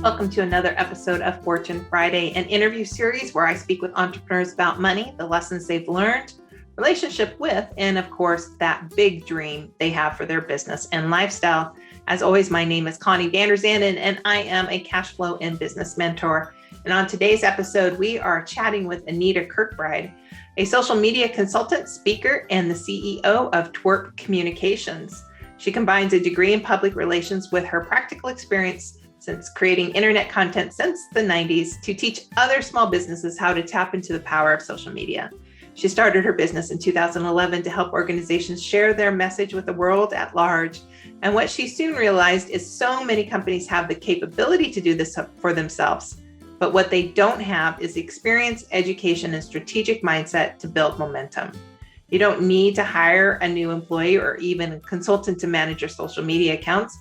Welcome to another episode of Fortune Friday, an interview series where I speak with entrepreneurs about money, the lessons they've learned, relationship with, and of course, that big dream they have for their business and lifestyle. As always, my name is Connie and I am a cash flow and business mentor. And on today's episode, we are chatting with Anita Kirkbride, a social media consultant, speaker, and the CEO of Twerp Communications. She combines a degree in public relations with her practical experience since creating internet content since the 90s to teach other small businesses how to tap into the power of social media. She started her business in 2011 to help organizations share their message with the world at large. And what she soon realized is so many companies have the capability to do this for themselves, but what they don't have is the experience, education, and strategic mindset to build momentum. You don't need to hire a new employee or even a consultant to manage your social media accounts.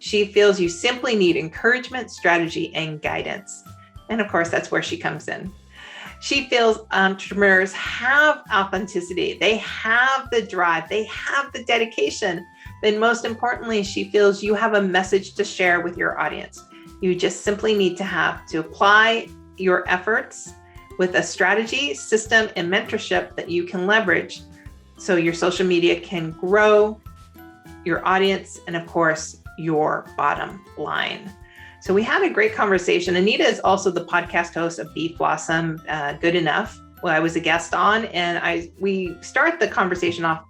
She feels you simply need encouragement, strategy, and guidance. And of course, that's where she comes in. She feels entrepreneurs have authenticity. They have the drive. They have the dedication. Then most importantly, she feels you have a message to share with your audience. You just simply need to have to apply your efforts with a strategy, system, and mentorship that you can leverage so your social media can grow your audience and, of course, your bottom line. So we had a great conversation. Anita is also the podcast host of Beef Blossom, Good Enough, where I was a guest on. And we start the conversation off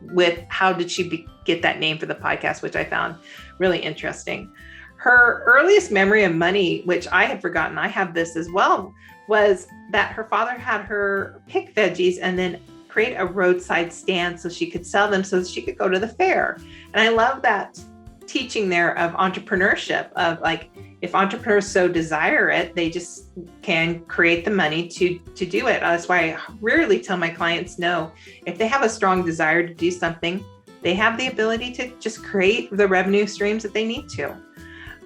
with how did she get that name for the podcast, which I found really interesting. Her earliest memory of money, which I had forgotten, I have this as well, was that her father had her pick veggies and then create a roadside stand so she could sell them so that she could go to the fair. And I love that teaching there of entrepreneurship, of like, if entrepreneurs so desire it, they just can create the money to do it. That's why I rarely tell my clients no. If they have a strong desire to do something, they have the ability to just create the revenue streams that they need to.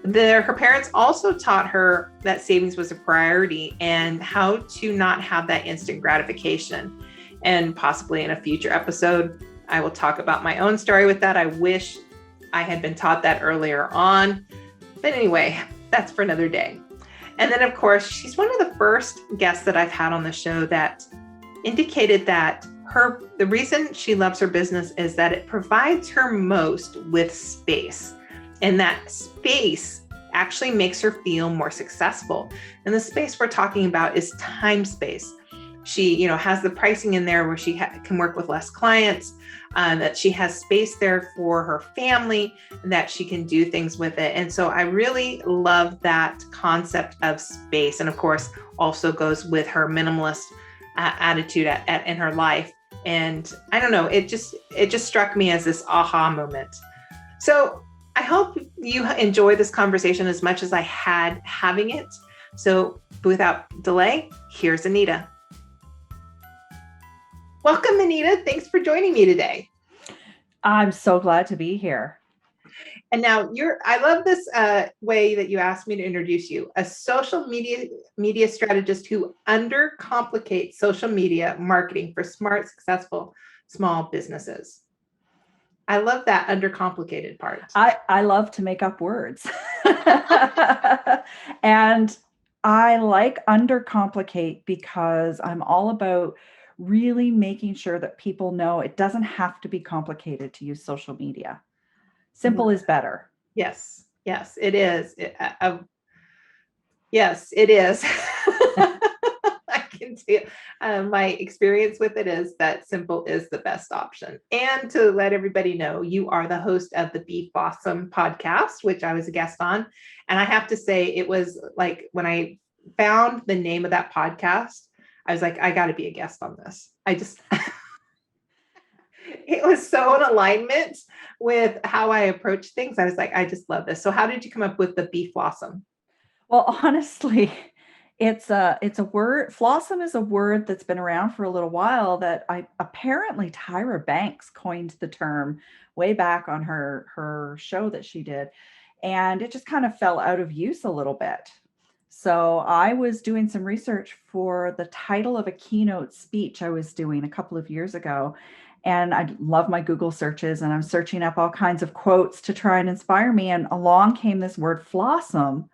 Her parents also taught her that savings was a priority and how to not have that instant gratification. And possibly in a future episode, I will talk about my own story with that. I wish I had been taught that earlier on. But anyway, that's for another day. And then, of course, she's one of the first guests that I've had on the show that indicated that the reason she loves her business is that it provides her most with space. And that space actually makes her feel more successful. And the space we're talking about is time space. She, has the pricing in there where she can work with less clients, that she has space there for her family, that she can do things with it. And so I really love that concept of space. And of course, also goes with her minimalist attitude in her life. And I don't know, it just struck me as this aha moment. So I hope you enjoy this conversation as much as I had having it. So without delay, here's Anita. Welcome, Anita. Thanks for joining me today. I'm so glad to be here. And now I love this way that you asked me to introduce you, a social media strategist who undercomplicates social media marketing for smart, successful small businesses. I love that undercomplicated part. I love to make up words. And I like undercomplicate because I'm all about really making sure that people know it doesn't have to be complicated to use social media. Simple is better. Yes, it is. Yes, it is. I can see my experience with it is that simple is the best option. And to let everybody know, you are the host of the Beef Blossom podcast, which I was a guest on. And I have to say, it was like when I found the name of that podcast, I was like, I got to be a guest on this. It was so in alignment with how I approach things. I was like, I just love this. So how did you come up with the Beef Blossom? Well, honestly, it's a word. Flossom is a word that's been around for a little while that apparently Tyra Banks coined the term way back on her show that she did. And it just kind of fell out of use a little bit. So I was doing some research for the title of a keynote speech I was doing a couple of years ago. And I love my Google searches, and I'm searching up all kinds of quotes to try and inspire me. And along came this word flossom.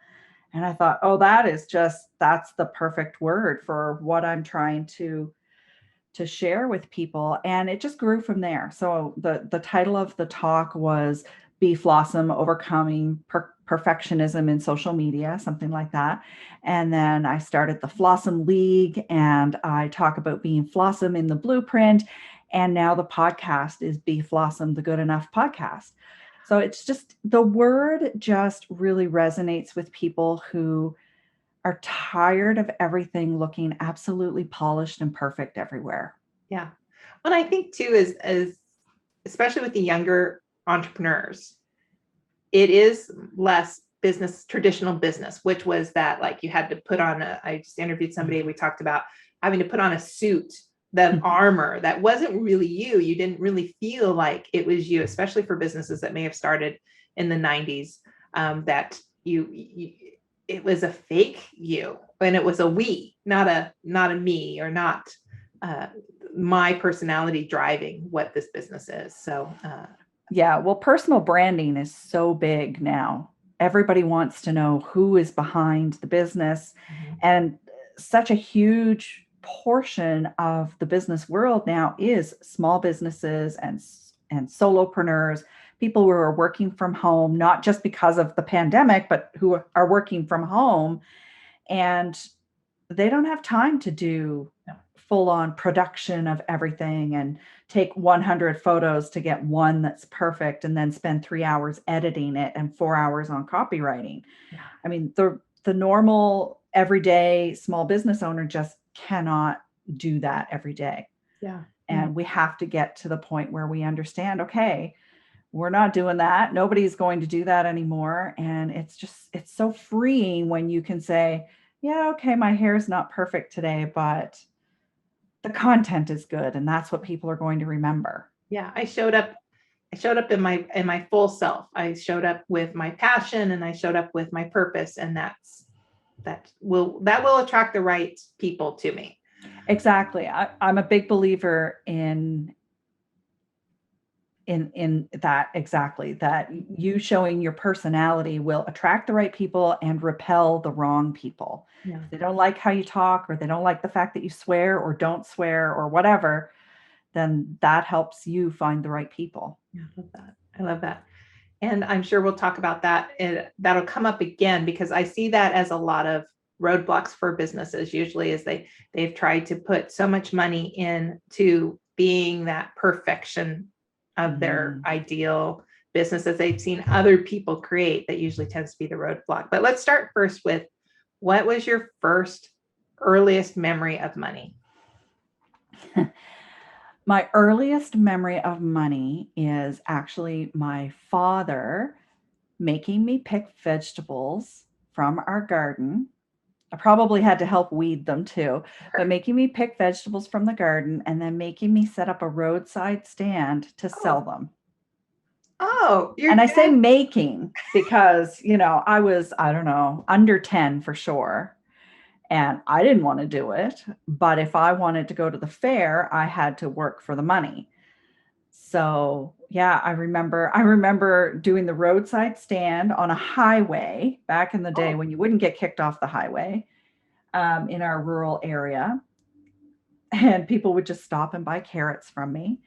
And I thought, oh, that's the perfect word for what I'm trying to share with people. And it just grew from there. So the title of the talk was Be Flossom, Overcoming Perfectionism in Social Media, something like that. And then I started the Flossom League, and I talk about being Flossom in the blueprint. And now the podcast is Be Flossom, the Good Enough Podcast. So it's just, the word just really resonates with people who are tired of everything looking absolutely polished and perfect everywhere. Yeah. Well, I think too is especially with the younger entrepreneurs, it is less business, traditional business, which was that like you had to put on I just interviewed somebody, we talked about having to put on a suit, the armor that wasn't really you. You didn't really feel like it was you, especially for businesses that may have started in the 90s, that you it was a fake you, and it was a we, not a me, or not my personality driving what this business is. So yeah, well, personal branding is so big now. Everybody wants to know who is behind the business. And such a huge portion of the business world now is small businesses and solopreneurs, people who are working from home, not just because of the pandemic, but who are working from home. And they don't have time to do full on production of everything and take 100 photos to get one that's perfect and then spend 3 hours editing it and 4 hours on copywriting. Yeah. I mean, the normal everyday small business owner just cannot do that every day. Yeah. And we have to get to the point where we understand, okay, we're not doing that. Nobody's going to do that anymore. And it's so freeing when you can say, yeah, okay, my hair is not perfect today, but the content is good. And that's what people are going to remember. Yeah. I showed up in my full self. I showed up with my passion, and I showed up with my purpose. And that will attract the right people to me. Exactly. I'm a big believer in that, exactly, that you showing your personality will attract the right people and repel the wrong people. Yeah. If they don't like how you talk, or they don't like the fact that you swear or don't swear or whatever, then that helps you find the right people. Yeah, I love that. And I'm sure we'll talk about that. And that'll come up again, because I see that as a lot of roadblocks for businesses. Usually is they've tried to put so much money into being that perfection of their ideal business that they've seen other people create. That usually tends to be the roadblock. But let's start first with, what was your first earliest memory of money? My earliest memory of money is actually my father making me pick vegetables from our garden. I probably had to help weed them too, but making me pick vegetables from the garden and then making me set up a roadside stand to sell them. Oh, and I say making because, I was, I don't know, under 10 for sure. And I didn't want to do it. But if I wanted to go to the fair, I had to work for the money. So yeah, I remember doing the roadside stand on a highway back in the day when you wouldn't get kicked off the highway, in our rural area. And people would just stop and buy carrots from me.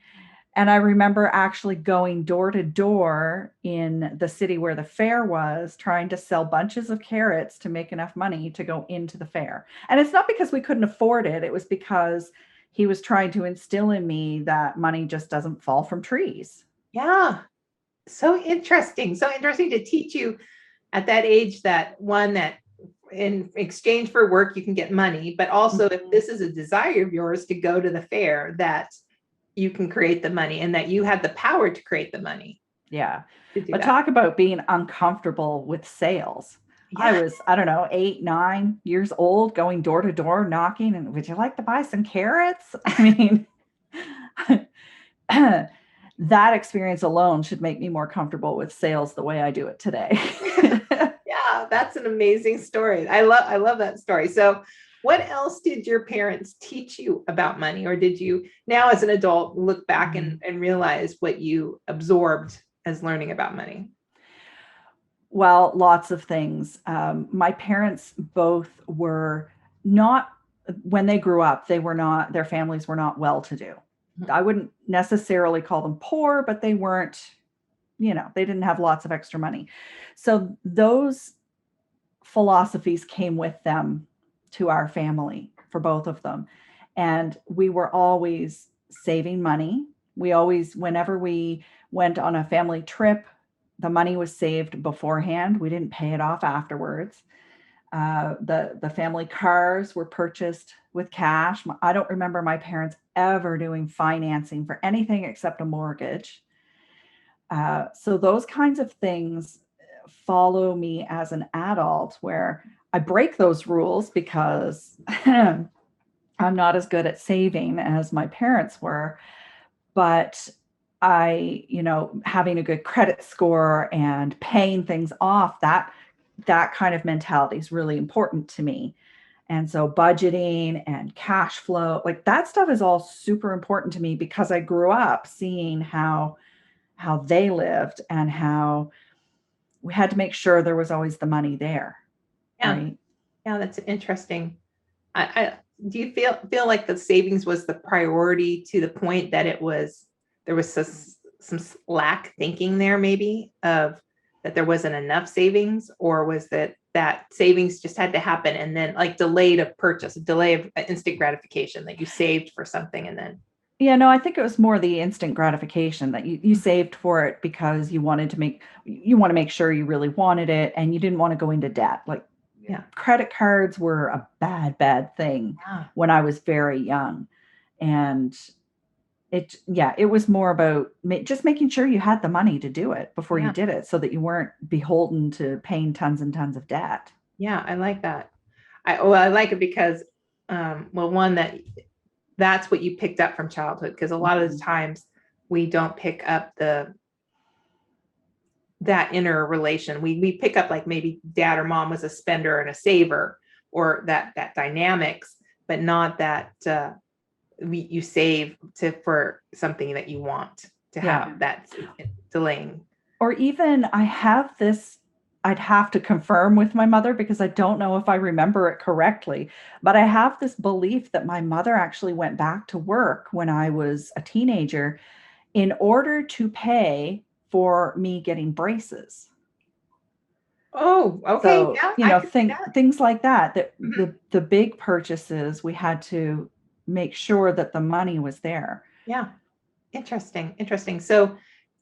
And I remember actually going door to door in the city where the fair was, trying to sell bunches of carrots to make enough money to go into the fair. And it's not because we couldn't afford it. It was because he was trying to instill in me that money just doesn't fall from trees. Yeah. So interesting. So interesting to teach you at that age that in exchange for work, you can get money, but also if this is a desire of yours to go to the fair, that you can create the money and that you have the power to create the money. Yeah. But talk about being uncomfortable with sales. Yeah. I was, I don't know, 8, 9 years old, going door to door, knocking, and would you like to buy some carrots? I mean, that experience alone should make me more comfortable with sales the way I do it today. Yeah, that's an amazing story. I love that story. So what else did your parents teach you about money? Or did you now as an adult look back and realize what you absorbed as learning about money? Well, lots of things. My parents both were not, when they grew up, they were not, their families were not well to do. Mhm. I wouldn't necessarily call them poor, but they weren't, they didn't have lots of extra money. So those philosophies came with them to our family for both of them. And we were always saving money. We always, whenever we went on a family trip, the money was saved beforehand. We didn't pay it off afterwards. The family cars were purchased with cash. I don't remember my parents ever doing financing for anything except a mortgage. So those kinds of things follow me as an adult, where I break those rules because I'm not as good at saving as my parents were. But having a good credit score and paying things off, that kind of mentality is really important to me. And so budgeting and cash flow, like that stuff is all super important to me because I grew up seeing how they lived and how we had to make sure there was always the money there, Yeah. right? Yeah, that's interesting. I do you feel like the savings was the priority to the point that there was some lack thinking there maybe of that there wasn't enough savings, or was that savings just had to happen and then like delayed a purchase, a delay of instant gratification that you saved for something and then Yeah, no, I think it was more the instant gratification that you saved for it because you want to make sure you really wanted it and you didn't want to go into debt. Like yeah, credit cards were a bad thing yeah, when I was very young. And it was more about just making sure you had the money to do it before you yeah, did it so that you weren't beholden to paying tons and tons of debt. yeah, I like that. I like it because well, one, that's what you picked up from childhood, because a lot of the Mhm. times we don't pick up that inner relation. We pick up like maybe dad or mom was a spender and a saver, or that dynamics, but not that you save for something that you want to Yeah. have. That's delaying. Or even I'd have to confirm with my mother because I don't know if I remember it correctly, but I have this belief that my mother actually went back to work when I was a teenager in order to pay for me getting braces. Oh, okay, So, yeah, I could see that. things like that Mhm. the big purchases, we had to make sure that the money was there. Yeah, interesting, interesting. So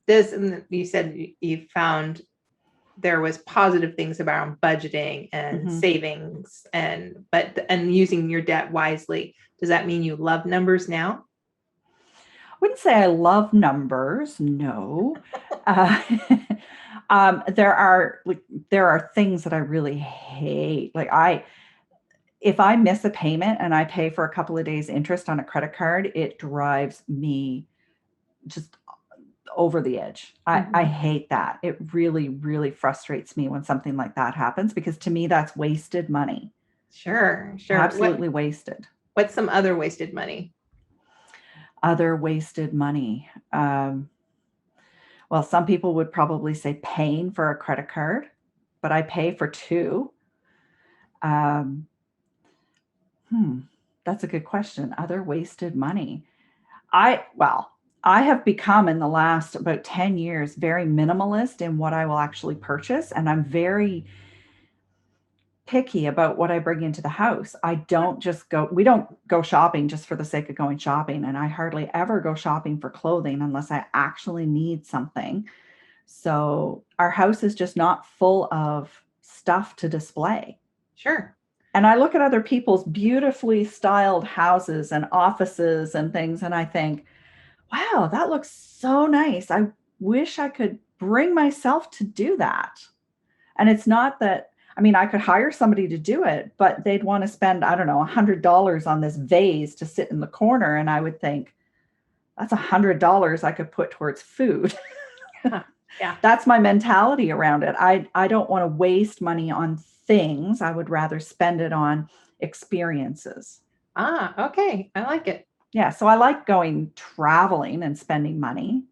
this, and you said you found there was positive things about budgeting and Mhm. savings and using your debt wisely. Does that mean you love numbers now? Wouldn't say I love numbers, no. Uh, there are things that I really hate. If I miss a payment and I pay for a couple of days interest on a credit card, it drives me just over the edge. I Mhm. hate that. It really, really frustrates me when something like that happens because to me that's wasted money. Sure, sure. Absolutely wasted. What's some other wasted money? Other wasted money. Well, some people would probably say paying for a credit card, but I pay for two. Um, hmm, that's a good question. Other wasted money. Well, I have become in the last about 10 years very minimalist in what I will actually purchase. And I'm very picky about what I bring into the house. We don't go shopping just for the sake of going shopping. And I hardly ever go shopping for clothing unless I actually need something. So our house is just not full of stuff to display. Sure. And I look at other people's beautifully styled houses and offices and things, and I think, wow, that looks so nice. I wish I could bring myself to do that. And it's not that, I mean, I could hire somebody to do it, but they'd want to spend, I don't know, $100 on this vase to sit in the corner. And I would think, that's $100 I could put towards food. Yeah. Yeah. That's my mentality around it. I don't want to waste money on things. I would rather spend it on experiences. Ah, okay. I like it. Yeah, so I like going traveling and spending money,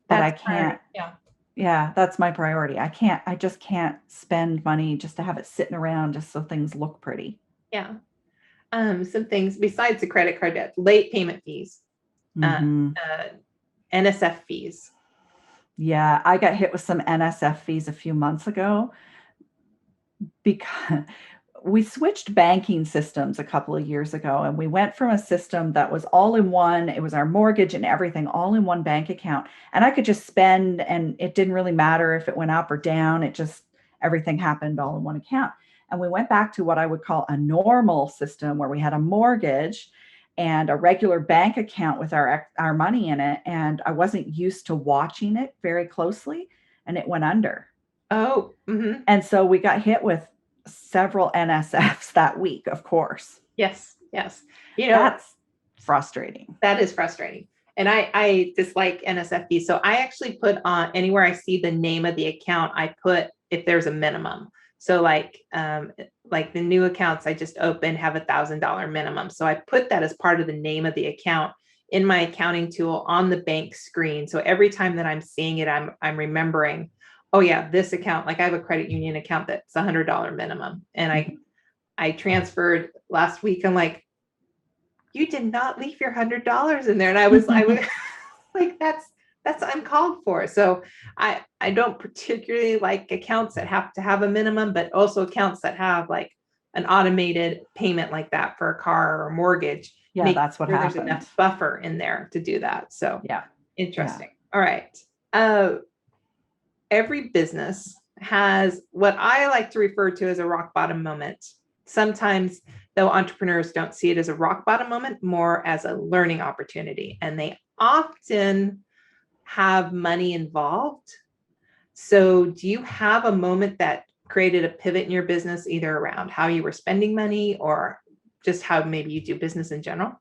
but I That's can't, priority. Yeah. Yeah, that's my priority. I just can't spend money just to have it sitting around just so things look pretty. Yeah. Some things besides the credit card debt, late payment fees, uh, Hmm. uh, NSF fees. Yeah, I got hit with some NSF fees a few months ago because we switched banking systems a couple of years ago, and we went from a system that was all in one, it was our mortgage and everything all in one bank account. And I could just spend, and it didn't really matter if it went up or down. It just, everything happened all in one account. And we went back to what I would call a normal system where we had a mortgage and a regular bank account with our money in it. And I wasn't used to watching it very closely, and it went under. Oh, mm-hmm. And so we got hit with several NSFs that week, of course. Yes, yes. That's frustrating. That is frustrating. And I dislike NSFB. So I actually put on anywhere I see the name of the account, I put if there's a minimum. So like the new accounts I just opened have $1,000 minimum. So I put that as part of the name of the account in my accounting tool on the bank screen. So every time that I'm seeing it, I'm remembering, oh yeah, this account, like I have a credit union account that's $100 minimum. And I transferred last week. I'm like, you did not leave your $100 in there. And I was like, that's uncalled for. So I don't particularly like accounts that have to have a minimum, but also accounts that have like an automated payment like that for a car or mortgage. Yeah, Make that's what sure there's happened. enough buffer in there to do that. So Yeah. interesting. All right. Every business has what I like to refer to as a rock bottom moment. Sometimes, though, entrepreneurs don't see it as a rock bottom moment, more as a learning opportunity. And they often have money involved. So, do you have a moment that created a pivot in your business, either around how you were spending money or just how maybe you do business in general?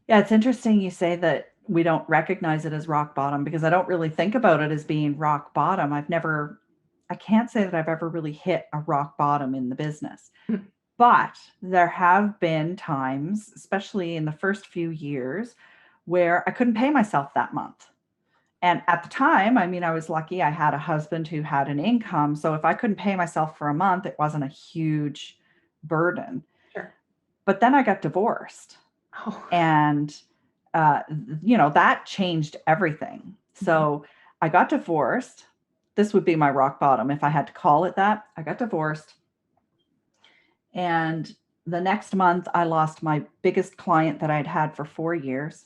Yeah, it's interesting you say that we don't recognize it as rock bottom, because I don't really think about it as being rock bottom. I can't say that I've ever really hit a rock bottom in the business. But there have been times, especially in the first few years, where I couldn't pay myself that month. And at the time, I mean, I was lucky. I had a husband who had an income. So if I couldn't pay myself for a month, it wasn't a huge burden. Sure. But then I got divorced. Oh. And, that changed everything. So I got divorced. This would be my rock bottom if I had to call it that. I got divorced. And the next month, I lost my biggest client that I'd had for 4 years.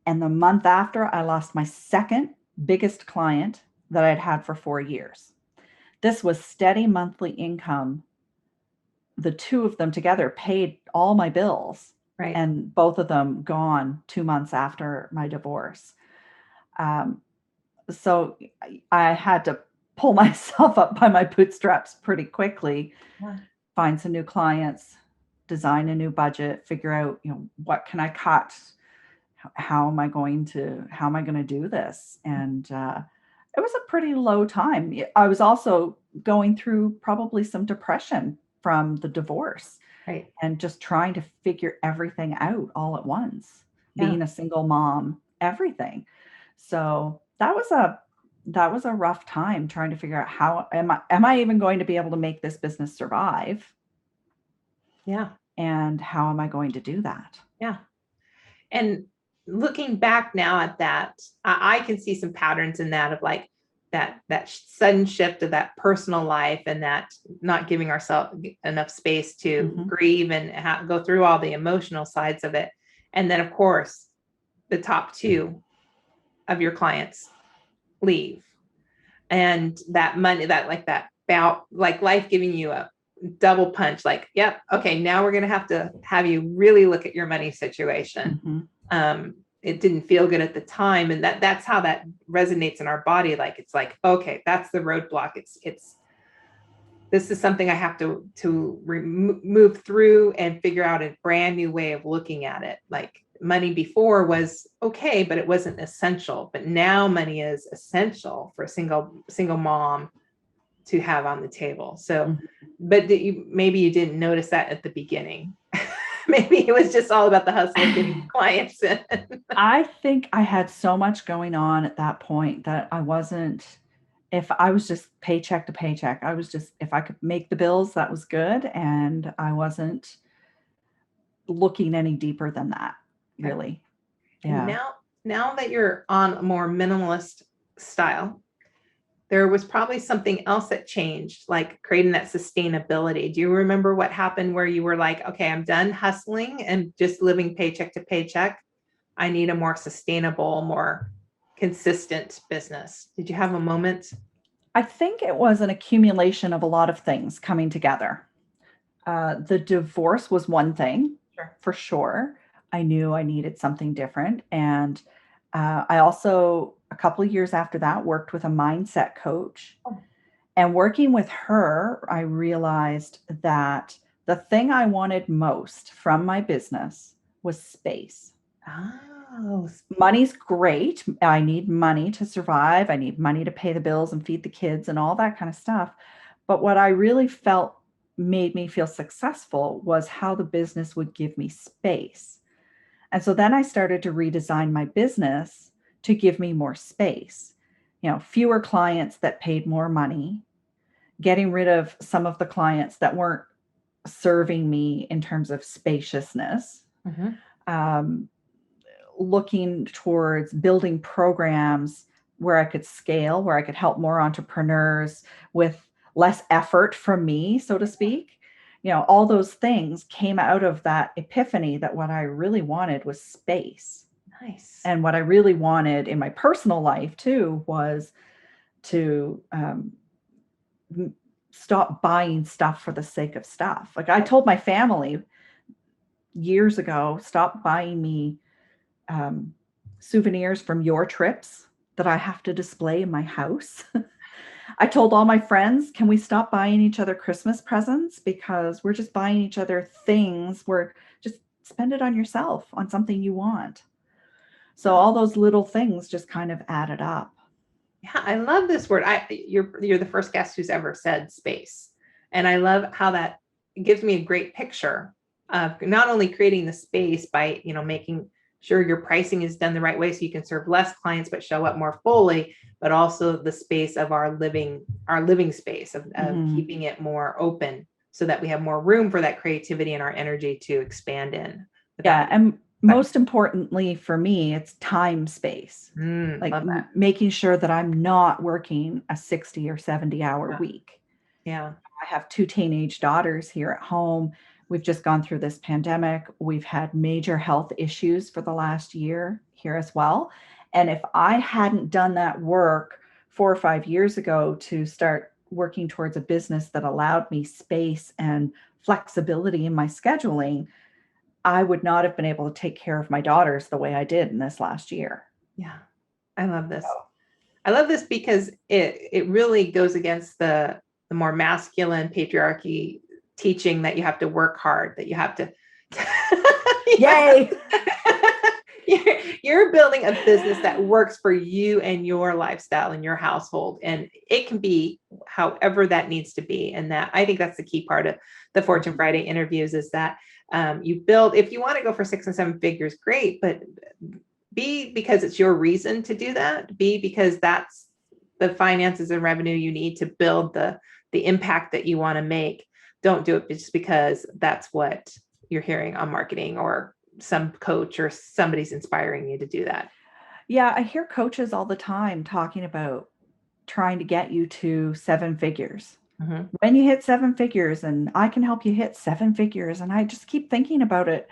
And the month after, I lost my second biggest client that I'd had for 4 years. This was steady monthly income. The two of them together paid all my bills, Right. and both of them gone 2 months after my divorce. So I had to pull myself up by my bootstraps pretty quickly, find some new clients, design a new budget, figure out, what can I cut? How am I going to do this? And it was a pretty low time. I was also going through probably some depression from the divorce, Right. and just trying to figure everything out all at once, Yeah. being a single mom, everything. So that was a rough time trying to figure out how am I even going to be able to make this business survive? Yeah. And how am I going to do that? Yeah. And looking back now at that, I can see some patterns in that of like that sudden shift of that personal life and that not giving ourselves enough space to grieve and go through all the emotional sides of it. And then, of course, the top two of your clients leave. And that money, that bout, like life giving you a double punch, like, yep, okay, now we're going to have you really look at your money situation. It didn't feel good at the time. And that's how that resonates in our body. Like, it's like, okay, that's the roadblock. This is something I have to move through and figure out a brand new way of looking at it. Like, money before was okay, but it wasn't essential. But now money is essential for a single mom to have on the table. So, but maybe you didn't notice that at the beginning. Maybe it was just all about the hustle of getting clients in. I think I had so much going on at that point that I wasn't, if I was just paycheck to paycheck, I was just, if I could make the bills, that was good. And I wasn't looking any deeper than that, Okay. really. And Yeah. now that you're on a more minimalist style, there was probably something else that changed, like creating that sustainability. Do you remember what happened where you were like, okay, I'm done hustling and just living paycheck to paycheck. I need a more sustainable, more consistent business. Did you have a moment? I think it was an accumulation of a lot of things coming together. The divorce was one thing Sure. for sure. I knew I needed something different. And I also, a couple of years after that, worked with a mindset coach. Oh. And working with her, I realized that the thing I wanted most from my business was space. Oh, Money's great. I need money to survive. I need money to pay the bills and feed the kids and all that kind of stuff. But what I really felt made me feel successful was how the business would give me space. And so then I started to redesign my business to give me more space. Fewer clients that paid more money, getting rid of some of the clients that weren't serving me in terms of spaciousness. mhm. Um, Looking towards building programs where I could scale, where I could help more entrepreneurs with less effort from me, so to speak. All those things came out of that epiphany that what I really wanted was space. Nice. And what I really wanted in my personal life too was to stop buying stuff for the sake of stuff. Like I told my family years ago, stop buying me souvenirs from your trips that I have to display in my house. I told all my friends, can we stop buying each other Christmas presents because we're just buying each other things. We're just spend it on yourself, on something you want. So all those little things just kind of added up. Yeah, I love this word. You're the first guest who's ever said space. And I love how that gives me a great picture of not only creating the space by, making sure your pricing is done the right way so you can serve less clients but show up more fully, but also the space of our living space of keeping it more open so that we have more room for that creativity and our energy to expand in. Yeah, and most importantly for me, it's time space. Like making sure that I'm not working a 60 or 70-hour week. Yeah. I have 2 teenage daughters here at home. We've just gone through this pandemic. We've had major health issues for the last year here as well. And if I hadn't done that work 4 or 5 years ago to start working towards a business that allowed me space and flexibility in my scheduling, I would not have been able to take care of my daughters the way I did in this last year. Yeah. I love this. I love this because it really goes against the more masculine patriarchy teaching that you have to work hard, that you have to. Yay! You're building a business that works for you and your lifestyle and your household, and it can be however that needs to be. And that I think that's the key part of the Fortune Friday interviews is that you build. If you want to go for 6 and 7 figures, great, but B, because it's your reason to do that. B, because that's the finances and revenue you need to build the impact that you want to make. Don't do it just because that's what you're hearing on marketing or some coach or somebody's inspiring you to do that. Yeah, I hear coaches all the time talking about trying to get you to 7 figures. Mm-hmm. When you hit 7 figures, and I can help you hit 7 figures. And I just keep thinking about it,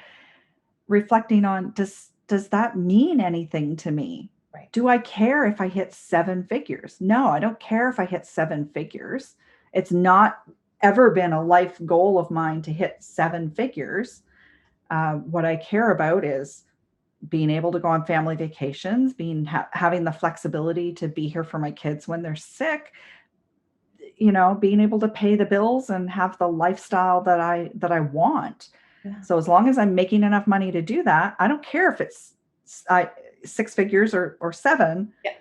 reflecting on, does that mean anything to me? Right. Do I care if I hit 7 figures? No, I don't care if I hit 7 figures. It's not ever been a life goal of mine to hit 7 figures. What I care about is being able to go on family vacations, having the flexibility to be here for my kids when they're sick, being able to pay the bills and have the lifestyle that I want. Yeah. So as long as I'm making enough money to do that, I don't care if it's 6 figures or 7. Yeah.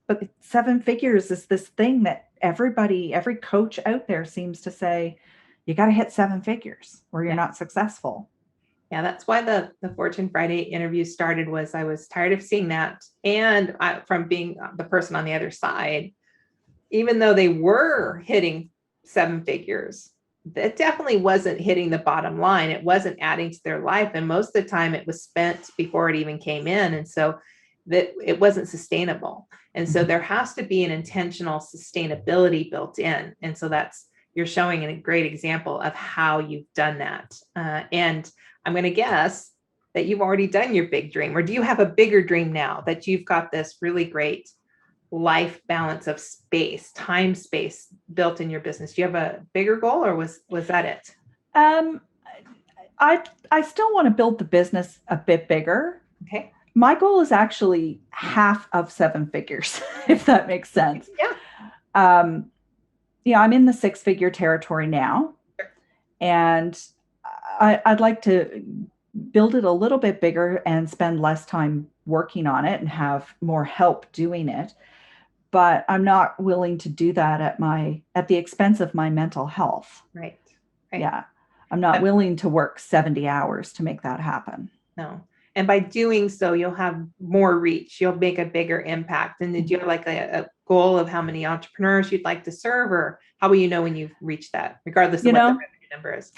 But 7 figures is this thing that every coach out there seems to say, you got to hit 7 figures or you're not successful. Yeah, that's why the Fortune Friday interview started. Was I was tired of seeing that, and from being the person on the other side, even though they were hitting seven figures, that definitely wasn't hitting the bottom line. It wasn't adding to their life, and most of the time it was spent before it even came in, and so that it wasn't sustainable. And so there has to be an intentional sustainability built in, and so that's, you're showing a great example of how you've done that. And I'm going to guess that you've already done your big dream, or do you have a bigger dream now that you've got this really great life balance of space, time space built in your business? Do you have a bigger goal, or was that it? Um, I still want to build the business a bit bigger. Okay. My goal is actually half of seven figures, if that makes sense. Yeah. Um, I'm in the six-figure territory now, and I'd like to build it a little bit bigger and spend less time working on it and have more help doing it. But I'm not willing to do that at the expense of my mental health. Right. Right. Yeah. I'm not willing to work 70 hours to make that happen. No. And by doing so, you'll have more reach. You'll make a bigger impact. And did you have like a goal of how many entrepreneurs you'd like to serve, or how will you know when you've reached that, regardless of what the revenue number is?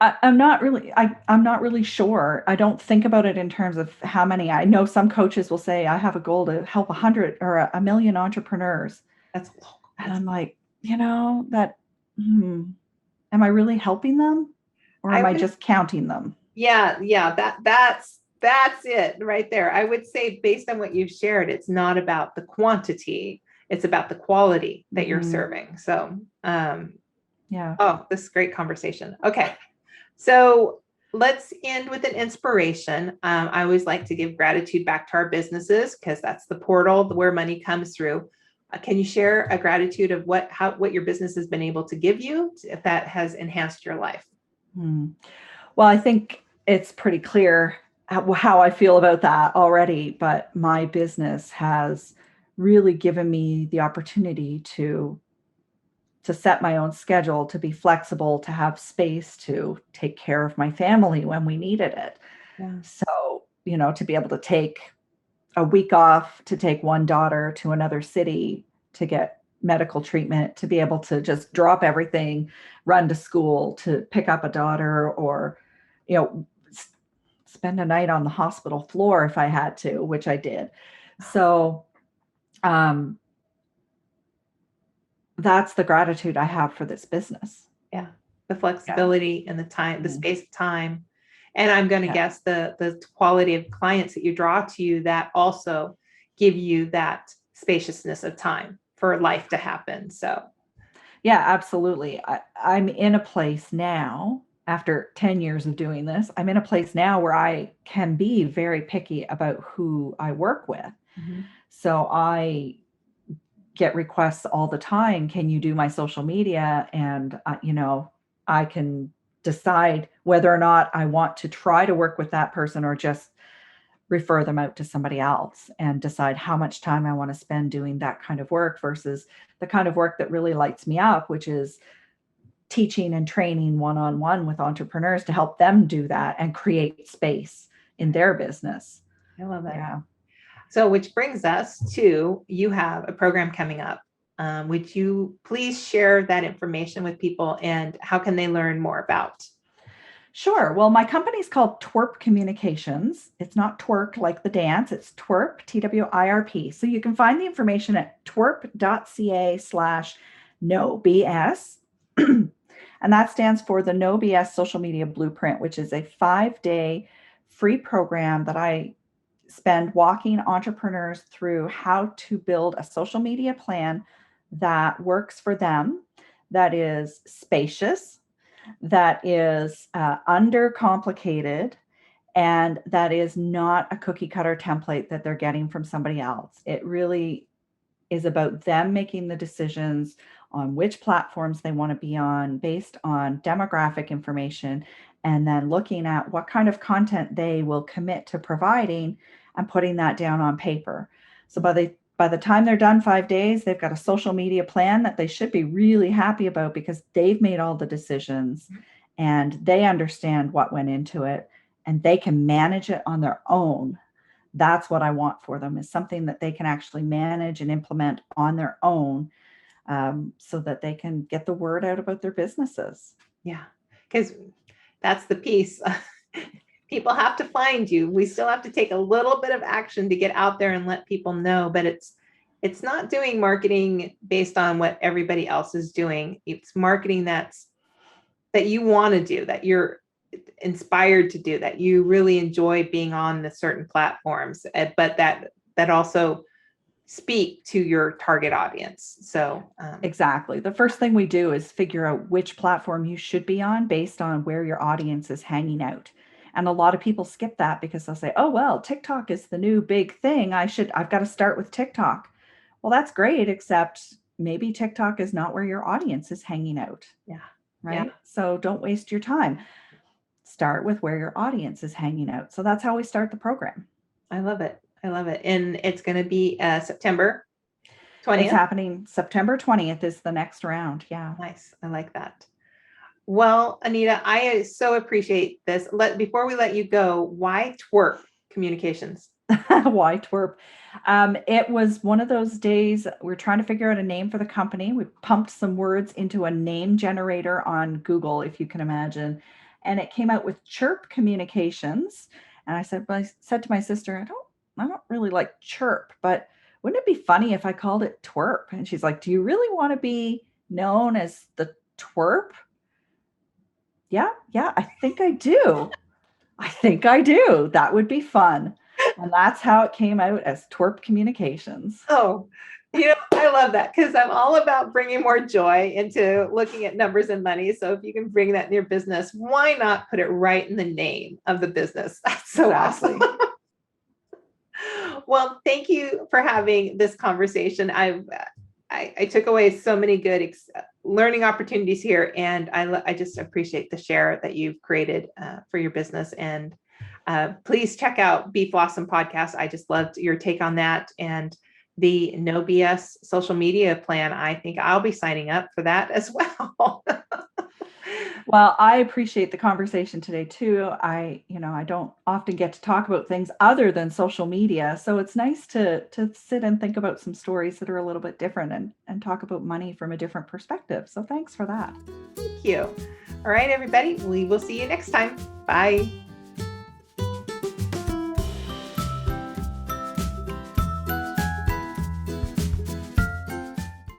I'm not really sure. I don't think about it in terms of how many. I know some coaches will say, I have a goal to help 100 or a million entrepreneurs. That's And I'm like, am I really helping them, or am I just counting them? Yeah. That's it right there. I would say, based on what you've shared, it's not about the quantity, it's about the quality that you're serving. So, yeah. Oh, this is a great conversation. Okay. So let's end with an inspiration. I always like to give gratitude back to our businesses, because that's the portal where money comes through. Can you share a gratitude of what your business has been able to give you, if that has enhanced your life? Well, I think it's pretty clear how I feel about that already, but my business has really given me the opportunity to set my own schedule, to be flexible, to have space to take care of my family when we needed it. Yeah. So, to be able to take a week off, to take one daughter to another city to get medical treatment, to be able to just drop everything, run to school, to pick up a daughter, or, spend a night on the hospital floor if I had to, which I did. So, that's the gratitude I have for this business. Yeah. The flexibility and the time, the space of time. And I'm going to guess the quality of clients that you draw to you that also give you that spaciousness of time for life to happen. So, yeah, absolutely. I'm in a place now, after 10 years of doing this, I'm in a place now where I can be very picky about who I work with. So I get requests all the time. Can you do my social media? And, I can decide whether or not I want to try to work with that person, or just refer them out to somebody else, and decide how much time I want to spend doing that kind of work versus the kind of work that really lights me up, which is teaching and training one-on-one with entrepreneurs to help them do that and create space in their business. I love that. Yeah. So, which brings us to, you have a program coming up. Would you please share that information with people, and how can they learn more about? Sure. Well, my company's called Twerp Communications. It's not twerk like the dance, it's Twerp, TWIRP. So you can find the information at twerp.ca/no BS. And that stands for the No BS Social Media Blueprint, which is a 5-day free program that I spend walking entrepreneurs through how to build a social media plan that works for them, that is spacious, that is undercomplicated, and that is not a cookie cutter template that they're getting from somebody else. It really is about them making the decisions on which platforms they want to be on based on demographic information, and then looking at what kind of content they will commit to providing and putting that down on paper. So by the time they're done 5 days, they've got a social media plan that they should be really happy about, because they've made all the decisions and they understand what went into it. and they can manage it on their own. That's what I want for them, is something that they can actually manage and implement on their own, so that they can get the word out about their businesses. Yeah, because that's the piece. People have to find you. We still have to take a little bit of action to get out there and let people know, but it's not doing marketing based on what everybody else is doing. It's marketing that you want to do, that you're inspired to do, that you really enjoy being on the certain platforms, but that also speak to your target audience. So exactly. The first thing we do is figure out which platform you should be on based on where your audience is hanging out. And a lot of people skip that because they'll say, oh, well, TikTok is the new big thing. I've got to start with TikTok. Well, that's great, except maybe TikTok is not where your audience is hanging out. Yeah. Right. Yeah. So don't waste your time. Start with where your audience is hanging out. So that's how we start the program. I love it. I love it. And it's going to be September 20th. It's happening September 20th is the next round. Yeah. Nice. I like that. Well, Anita, I so appreciate this. Before we let you go, why twerp communications? Why twerp? It was one of those days we're trying to figure out a name for the company. We pumped some words into a name generator on Google, if you can imagine, and it came out with chirp communications. And I said to my sister, I don't really like chirp, but wouldn't it be funny if I called it twerp? And she's like, do you really want to be known as the twerp? Yeah, I think I do. That would be fun. And that's how it came out, as twerp communications. Oh, I love that, because I'm all about bringing more joy into looking at numbers and money. So if you can bring that in your business, why not put it right in the name of the business? That's so awesome. Well, thank you for having this conversation. I took away so many good learning opportunities here, and I just appreciate the share that you've created for your business. And please check out Be Flawsome podcast. I just loved your take on that, and the No BS social media plan. I think I'll be signing up for that as well. Well, I appreciate the conversation today too. I don't often get to talk about things other than social media. So it's nice to sit and think about some stories that are a little bit different, and talk about money from a different perspective. So thanks for that. Thank you. All right, everybody. We will see you next time. Bye.